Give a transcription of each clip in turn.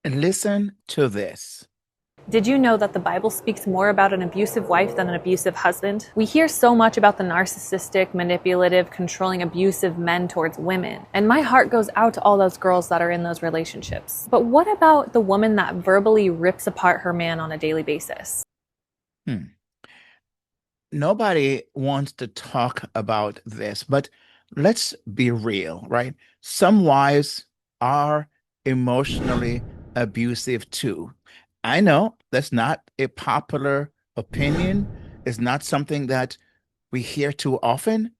Listen to this. Did you know that the Bible speaks more about an abusive wife than an abusive husband? We hear so much about the narcissistic, manipulative, controlling, abusive men towards women. And my heart goes out to all those girls that are in those relationships. But what about the woman that verbally rips apart her man on a daily basis? Hmm. Nobody wants to talk about this, but let's be real, right? Some wives are emotionally abusive too. I know that's not a popular opinion. It's not something that we hear too often.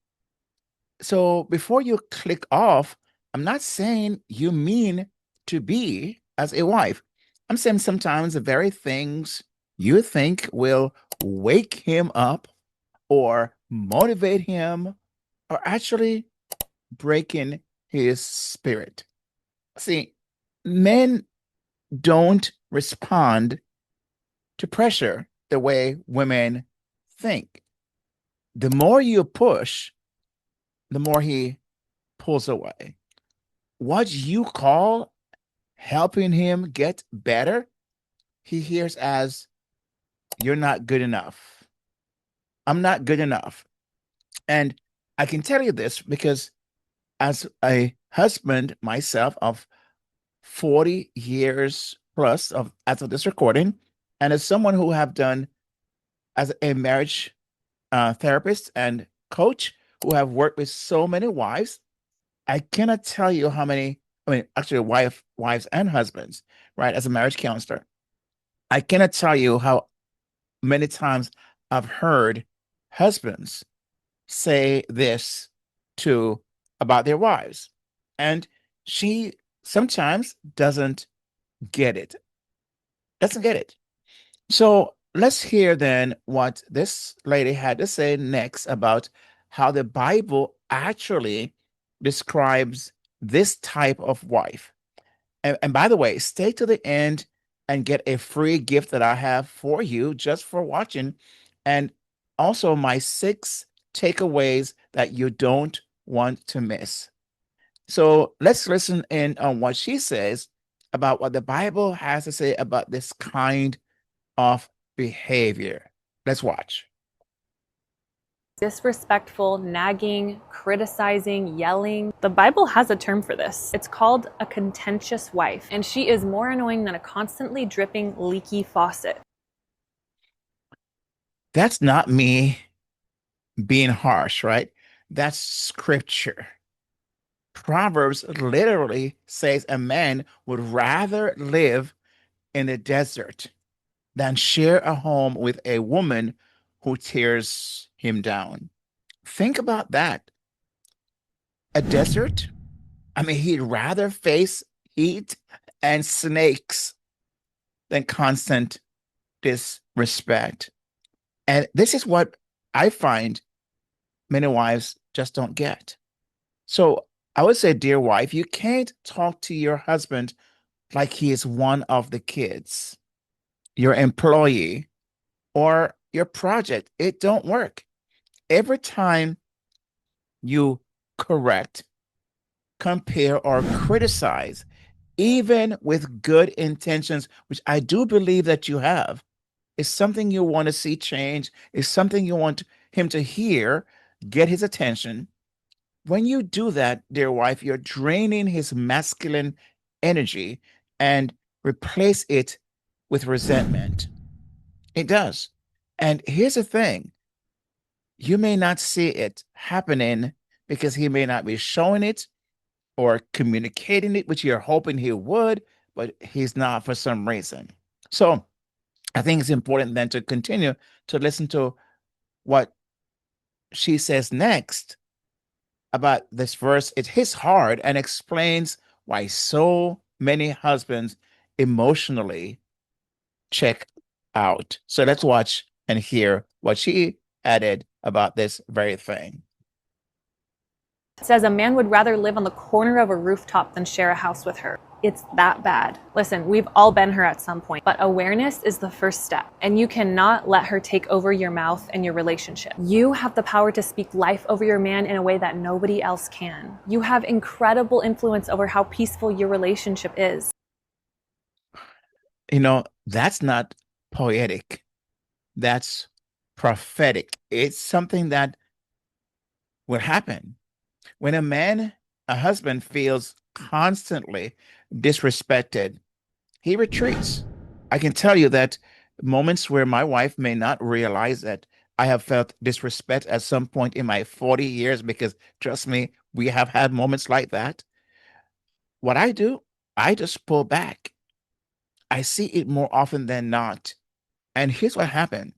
So before you click off, I'm not saying you mean to be as a wife. I'm saying sometimes the very things you think will wake him up or motivate him are actually breaking his spirit. See, men don't respond to pressure the way women think. The more you push, the more he pulls away. What you call helping him get better, he hears as you're not good enough. I'm not good enough. And I can tell you this because as a husband myself of 40 years plus of as of this recording, and as someone who have done as a marriage therapist and coach who have worked with so many wives, I cannot tell you how many, I mean, actually wives and husbands, right? As a marriage counselor, I cannot tell you how many times I've heard husbands say this to about their wives. And she sometimes get it, doesn't get it. So let's hear then what this lady had to say next about how the Bible actually describes this type of wife. And by the way, stay to the end and get a free gift that I have for you just for watching. And also my 6 takeaways that you don't want to miss. So let's listen in on what she says about what the Bible has to say about this kind of behavior. Let's watch. Disrespectful, nagging, criticizing, yelling. The Bible has a term for this. It's called a contentious wife, and she is more annoying than a constantly dripping, leaky faucet. That's not me being harsh, right? That's scripture. Proverbs literally says a man would rather live in the desert than share a home with a woman who tears him down. Think about that. A desert? I mean, he'd rather face heat and snakes than constant disrespect. And this is what I find many wives just don't get. So I would say, dear wife, you can't talk to your husband like he is one of the kids, your employee, or your project. It don't work. Every time you correct, compare, or criticize, even with good intentions, which I do believe that you have, is something you want to see change, is something you want him to hear, get his attention. When you do that, dear wife, you're draining his masculine energy and replace it with resentment. It does. And here's the thing, you may not see it happening because he may not be showing it or communicating it, which you're hoping he would, but he's not for some reason. So I think it's important then to continue to listen to what she says next about this verse. It hits hard and explains why so many husbands emotionally check out. So let's watch and hear what she added about this very thing. It says a man would rather live on the corner of a rooftop than share a house with her. It's that bad. Listen, we've all been her at some point, but awareness is the first step, and you cannot let her take over your mouth and your relationship. You have the power to speak life over your man in a way that nobody else can. You have incredible influence over how peaceful your relationship is. That's not poetic. That's prophetic. It's something that will happen. When a husband feels constantly disrespected, he retreats. I can tell you that moments where my wife may not realize that I have felt disrespect at some point in my 40 years, because trust me, we have had moments like that. What I do, I just pull back. I see it more often than not. And here's what happened.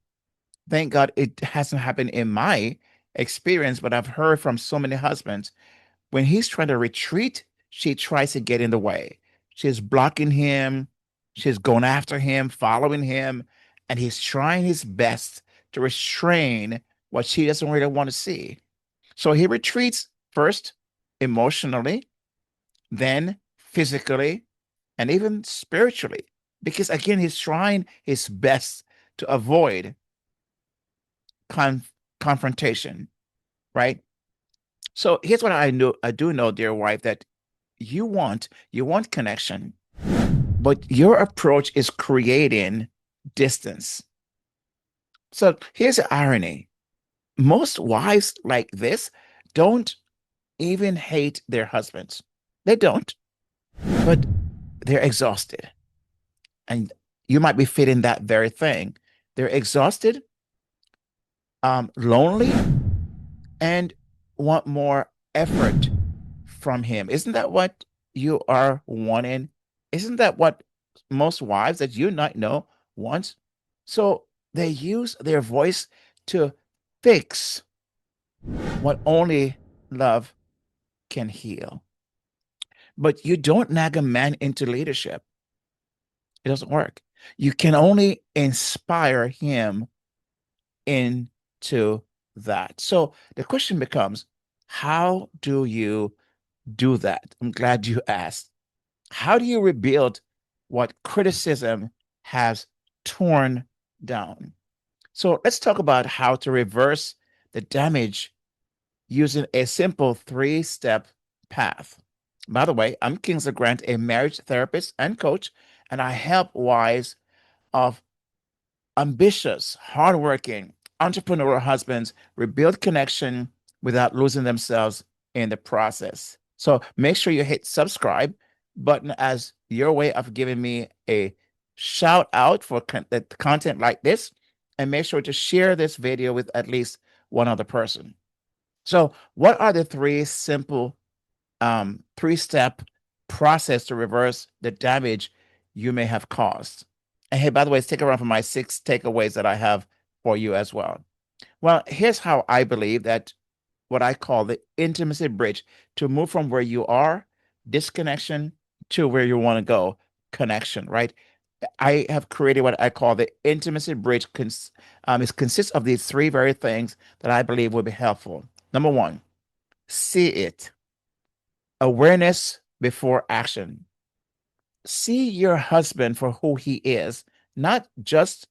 Thank God it hasn't happened in my experience, but I've heard from so many husbands. When he's trying to retreat, she tries to get in the way. She's blocking him, she's going after him, following him, and he's trying his best to restrain what she doesn't really want to see. So he retreats first emotionally, then physically, and even spiritually, because again, he's trying his best to avoid con- confrontation, right? So here's what I do know, dear wife, that you want connection, but your approach is creating distance. So here's the irony. Most wives like this don't even hate their husbands. They don't, but they're exhausted. And you might be feeling that very thing. They're exhausted, lonely, and want more effort from him. Isn't that what you are wanting? Isn't that what most wives that you not know want? So they use their voice to fix what only love can heal. But you don't nag a man into leadership. It doesn't work. You can only inspire him into that. So the question becomes, how do you do that? I'm glad you asked. How do you rebuild what criticism has torn down? So let's talk about how to reverse the damage using a simple three-step path. By the way, I'm Kingsley Grant, a marriage therapist and coach, and I help wives of ambitious, hardworking, entrepreneurial husbands rebuild connection without losing themselves in the process. So make sure you hit subscribe button as your way of giving me a shout out for content like this. And make sure to share this video with at least one other person. So, what are the three-step process to reverse the damage you may have caused? And hey, by the way, stick around for my 6 takeaways that I have for you as well. Well, here's how I believe that what I call the intimacy bridge to move from where you are, disconnection, to where you want to go, connection, right? I have created what I call the intimacy bridge. It consists of these three very things that I believe will be helpful. Number one, see it. Awareness before action. See your husband for who he is, not just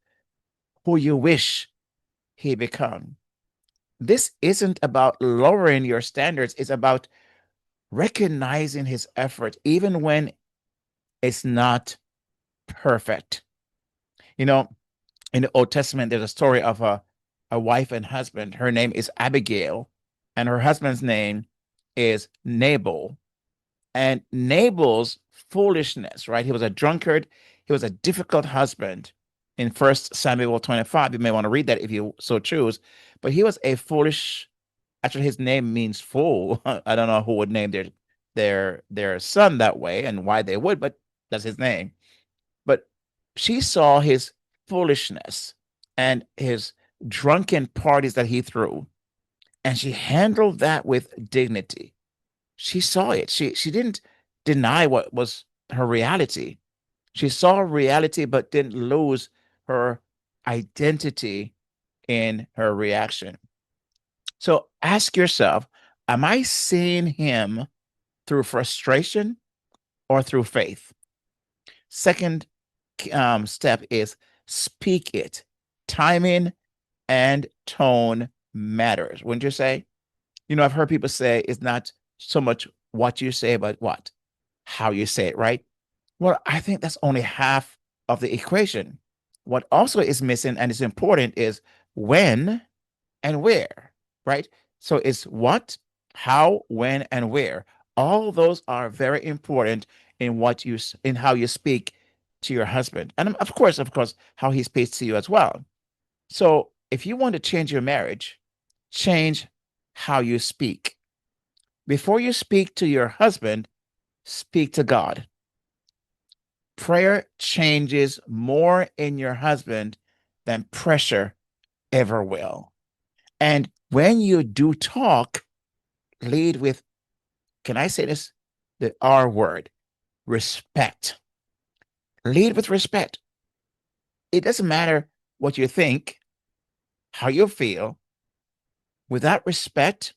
who you wish he become. This isn't about lowering your standards, it's about recognizing his effort, even when it's not perfect. You know, in the Old Testament, there's a story of a wife and husband. Her name is Abigail, and her husband's name is Nabal. And Nabal's foolishness, right? He was a drunkard. He was a difficult husband. In First Samuel 25, you may want to read that if you so choose. But he was a foolish. Actually, his name means fool. I don't know who would name their son that way and why they would, but that's his name. But she saw his foolishness and his drunken parties that he threw, and she handled that with dignity. She saw it. She didn't deny what was her reality. She saw reality, but didn't lose her identity in her reaction. So ask yourself, am I seeing him through frustration or through faith? Second step is speak it. Timing and tone matters. Wouldn't you say? I've heard people say it's not so much what you say, but how you say it, right? Well, I think that's only half of the equation. What also is missing and is important is when and where, right? So it's what, how, when, and where. All those are very important in in how you speak to your husband. And of course, how he speaks to you as well. So if you want to change your marriage, change how you speak. Before you speak to your husband, speak to God. Prayer changes more in your husband than pressure ever will. And when you do talk, lead with, can I say this? The R word, respect. Lead with respect. It doesn't matter what you think, how you feel. Without respect,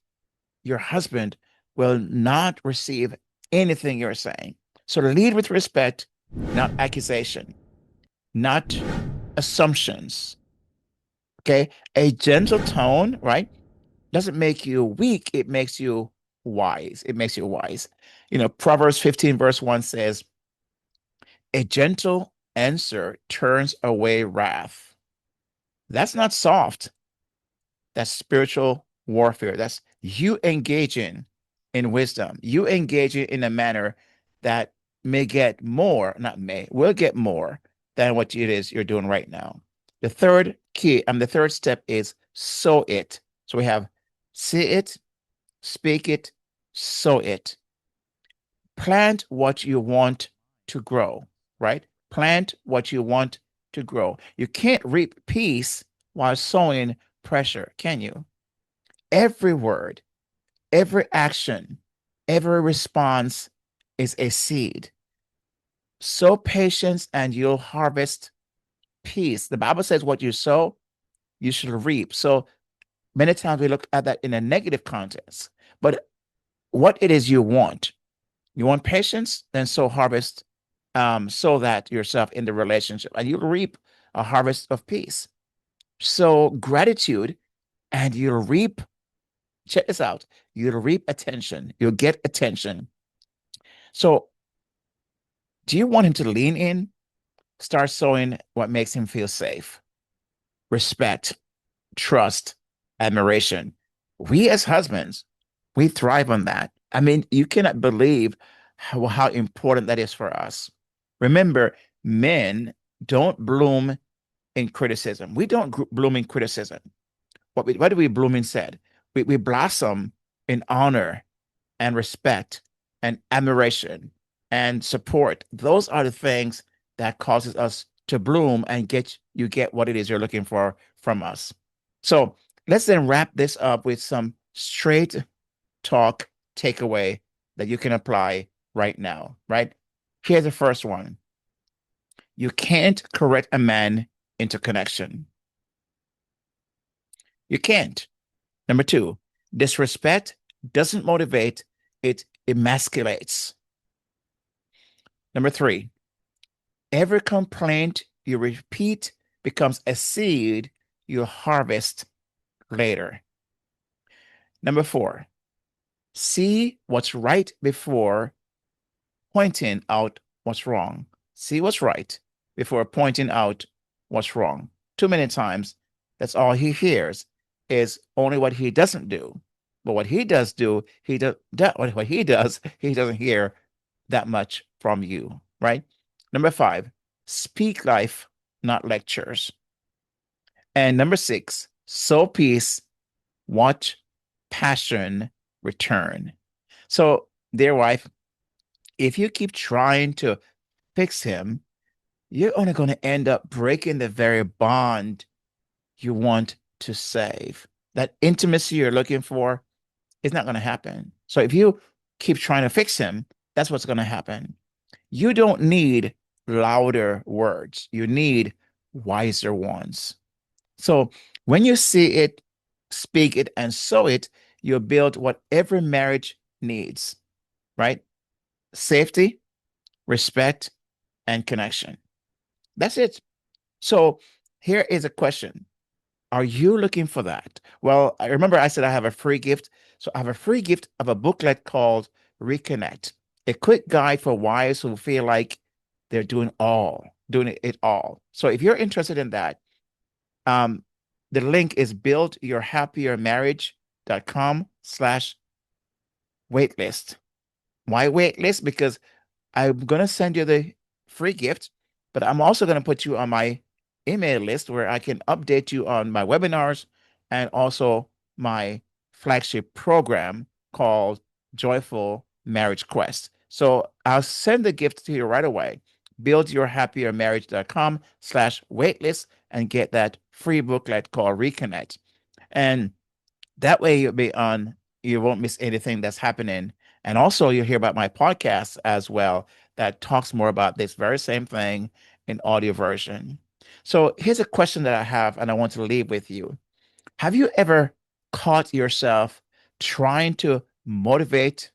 your husband will not receive anything you're saying. So lead with respect, not accusation, not assumptions. Okay. A gentle tone, right, doesn't make you weak. It makes you wise. It makes you wise. Proverbs 15, verse 1 says, a gentle answer turns away wrath. That's not soft. That's spiritual warfare. That's you engaging in wisdom. You engaging in a manner that may get more, not may, will get more than what it is you're doing right now. The third step is sow it. So we have see it, speak it, sow it. Plant what you want to grow, right? Plant what you want to grow. You can't reap peace while sowing pressure, can you? Every word, every action, every response is a seed. Sow patience and you'll harvest peace. The Bible says what you sow, you should reap. So many times we look at that in a negative context, but what it is you want patience, then sow harvest, sow that yourself in the relationship, and you'll reap a harvest of peace. So gratitude, and you'll reap. Check this out. You'll reap attention. You'll get attention. So, do you want him to lean in? Start sowing what makes him feel safe, respect, trust, admiration. We as husbands, we thrive on that. I mean, you cannot believe how important that is for us. Remember, men don't bloom in criticism. We don't bloom in criticism. What do we bloom instead? We blossom in honor and respect and admiration and support. Those are the things that causes us to bloom and get what it is you're looking for from us. So let's then wrap this up with some straight talk takeaway that you can apply right now, right? Here's the first one. You can't correct a man into connection. You can't. Number two, disrespect doesn't motivate, it emasculates. Number three, every complaint you repeat becomes a seed you harvest later. Number four, see what's right before pointing out what's wrong. See what's right before pointing out what's wrong. Too many times, that's all he hears is only what he doesn't do. But what he does do, what he does, he doesn't hear that much from you, right? Number five, speak life, not lectures. And number six, sow peace, watch passion return. So, dear wife, if you keep trying to fix him, you're only going to end up breaking the very bond you want to save. That intimacy you're looking for is not going to happen. So if you keep trying to fix him, that's what's going to happen. You don't need louder words. You need wiser ones. So when you see it, speak it, and sow it, you build what every marriage needs, right? Safety, respect, and connection. That's it. So here is a question. Are you looking for that? Well, I remember I said I have a free gift. So I have a free gift of a booklet called Reconnect, a quick guide for wives who feel like they're doing all doing it all. So if you're interested in that, um, the link is buildyourhappiermarriage.com/waitlist. Why waitlist? Because I'm going to send you the free gift, but I'm also going to put you on my email list where I can update you on my webinars and also my flagship program called Joyful Marriage Quest. So I'll send the gift to you right away. Buildyourhappiermarriage.com/waitlist and get that free booklet called Reconnect. And that way you won't miss anything that's happening. And also you'll hear about my podcast as well that talks more about this very same thing in audio version. So here's a question that I have and I want to leave with you. Have you ever caught yourself trying to motivate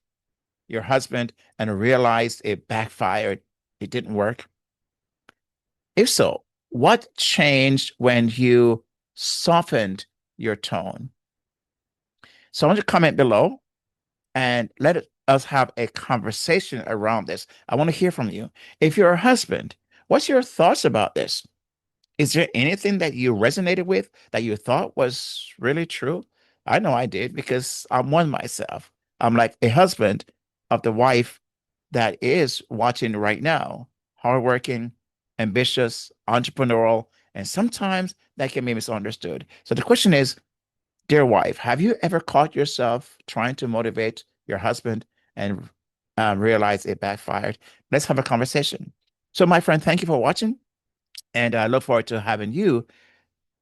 your husband and realized it backfired? It didn't work? If so, what changed when you softened your tone? So I want you to comment below and let us have a conversation around this. I want to hear from you. If you're a husband, what's your thoughts about this? Is there anything that you resonated with that you thought was really true? I know I did because I'm one myself. I'm like a husband of the wife that is watching right now, hardworking, ambitious, entrepreneurial, and sometimes that can be misunderstood. So the question is, dear wife, have you ever caught yourself trying to motivate your husband and realize it backfired? Let's have a conversation. So, my friend, thank you for watching, and I look forward to having you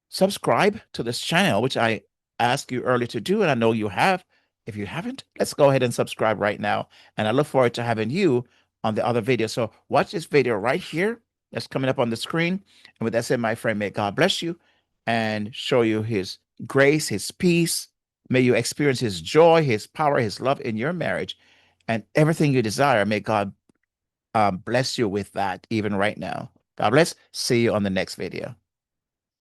subscribe to this channel, which I asked you earlier to do, and I know you have. If you haven't, let's go ahead and subscribe right now. And I look forward to having you on the other video. So watch this video right here that's coming up on the screen. And with that said, my friend, may God bless you and show you his grace, his peace. May you experience his joy, his power, his love in your marriage and everything you desire. May God bless you with that even right now. God bless. See you on the next video.